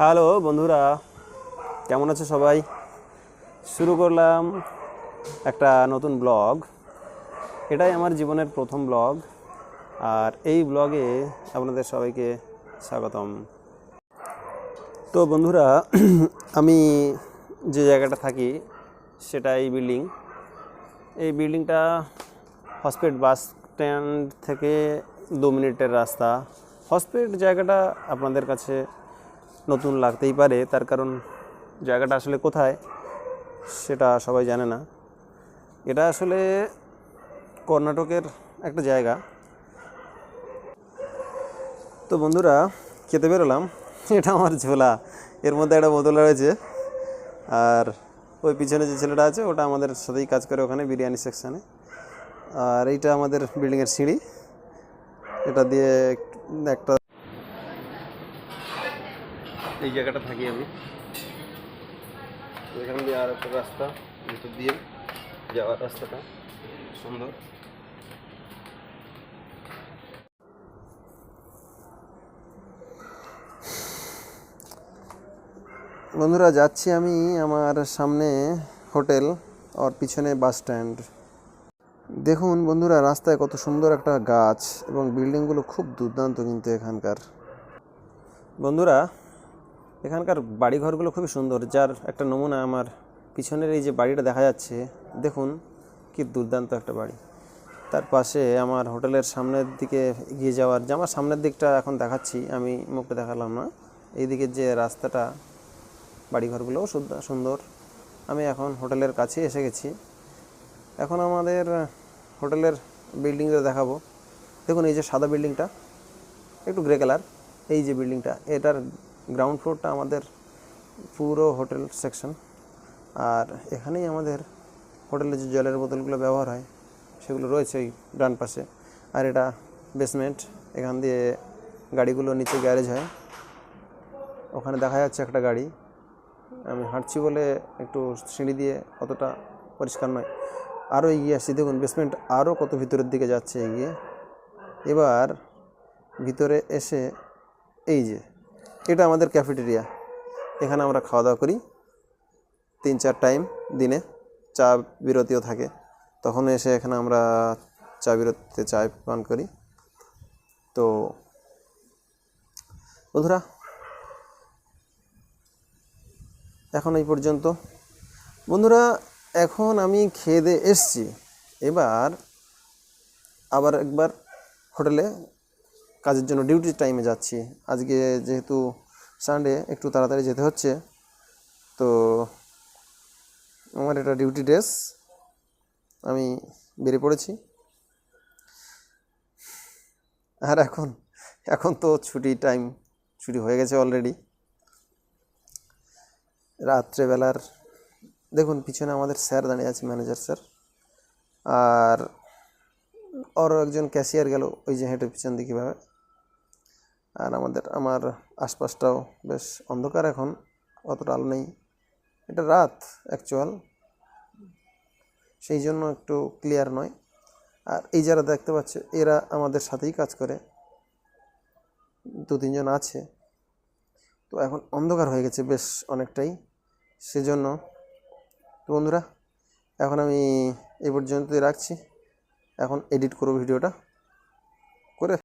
Hello বন্ধুরা, কেমন আছো সবাই? শুরু করলাম একটা নতুন ব্লগ। এটাই আমার জীবনের প্রথম ব্লগ, আর এই ব্লগে আপনাদের সবাইকে স্বাগতম। তো বন্ধুরা, আমি যে জায়গাটা থাকি সেটা এই বিল্ডিংটা হসপিটাল বাস স্ট্যান্ড থেকে 2 মিনিটের রাস্তা। হসপিটাল জায়গাটা আপনাদের কাছে নতুন লাগতেই পারে, তার কারণ জায়গাটা আসলে কোথায় সেটা সবাই জানে না। এটা আসলে কর্ণাটকের একটা জায়গা। তো বন্ধুরা, খেতে বেরোলাম। এটা আমার ঝোলা, এর মধ্যে একটা বোতল রয়েছে। আর ওই পিছনে যে ছেলেটা আছে ওটা আমাদের সাথেই কাজ করে ওখানে বিরিয়ানি সেকশানে। আর এইটা আমাদের বিল্ডিংয়ের সিঁড়ি, এটা দিয়ে একটা এই জায়গাটা থাকি আমি। এখান দিয়ে আর একটা রাস্তা, ভিতর দিয়ে যাওয়ার রাস্তাটা সুন্দর। বন্ধুরা, যাচ্ছি আমি, আমার সামনে হোটেল আর পিছনে বাস স্ট্যান্ড। দেখুন বন্ধুরা, রাস্তায় কত সুন্দর একটা গাছ এবং বিল্ডিংগুলো খুব দুর্দান্ত। কিন্তু এখানকার বন্ধুরা, এখানকার বাড়িঘরগুলো খুবই সুন্দর। যার একটা নমুনা আমার পিছনের এই যে বাড়িটা দেখা যাচ্ছে, দেখুন কি দুর্দান্ত একটা বাড়ি। তার পাশে আমার হোটেলের সামনের দিকে এগিয়ে যাওয়ার, যে আমার সামনের দিকটা এখন দেখাচ্ছি, আমি মুখটা দেখালাম না। এইদিকে যে রাস্তাটা, বাড়িঘরগুলোও সুন্দর। আমি এখন হোটেলের কাছে এসে গেছি। এখন আমাদের হোটেলের বিল্ডিংটা দেখাবো। দেখুন এই যে সাদা বিল্ডিংটা, একটু গ্রে কালার, এই যে বিল্ডিংটা, এটার গ্রাউন্ড ফ্লোরটা আমাদের পুরো হোটেল সেকশন। আর এখানেই আমাদের হোটেলে যে জলের বোতলগুলো ব্যবহার হয় সেগুলো রয়েছে ওই ডান পাশে। আর এটা বেসমেন্ট, এখান দিয়ে গাড়িগুলো নিচে গ্যারেজ হয়। ওখানে দেখা যাচ্ছে একটা গাড়ি। আমি হাঁটছি বলে একটু সিঁড়ি দিয়ে অতটা পরিষ্কার নয়। আরও এগিয়ে আসছি, দেখুন বেসমেন্ট আরও কত ভিতরের দিকে যাচ্ছে এগিয়ে। এবার ভিতরে এসে এই যে এটা আমাদের ক্যাফেটেরিয়া। এখানে আমরা খাওয়া দাওয়া করি 3-4 টাইম দিনে। চা বিরতিও থাকে, তখন এসে এখানে আমরা চা বিরতিতে চা পান করি। তো বন্ধুরা, এখন এই পর্যন্ত। বন্ধুরা, এখন আমি খেয়ে দিয়ে এসছি। এবার আবার একবার হোটেলে কাজের জন্য ডিউটি টাইমে যাচ্ছি। আজকে যেহেতু সানডে, একটু তাড়াতাড়ি যেতে হচ্ছে। তো আমার এটা ডিউটি ড্রেস, আমি বেরিয়ে পড়েছি। আর এখন তো ছুটি টাইম, ছুটি হয়ে গেছে অলরেডি। রাত্রেবেলার দেখুন পিছনে আমাদের স্যার দাঁড়িয়ে আছে, ম্যানেজার স্যার। আর আরও একজন ক্যাশিয়ার গেল ওই যে হেঁটে পিছন দিকে ভাবে। আর আমার আশপাশটাও বেশ অন্ধকার, এখন অতটা আলো নেই। এটা রাত অ্যাকচুয়াল, সেই জন্য একটু ক্লিয়ার নয়। আর এই যারা দেখতে পাচ্ছে এরা আমাদের সাথেই কাজ করে, 2-3 জন আছে। তো এখন অন্ধকার হয়ে গেছে বেশ অনেকটাই, সেজন্য। তো বন্ধুরা, এখন আমি এই পর্যন্তই রাখছি। এখন এডিট করব ভিডিওটা।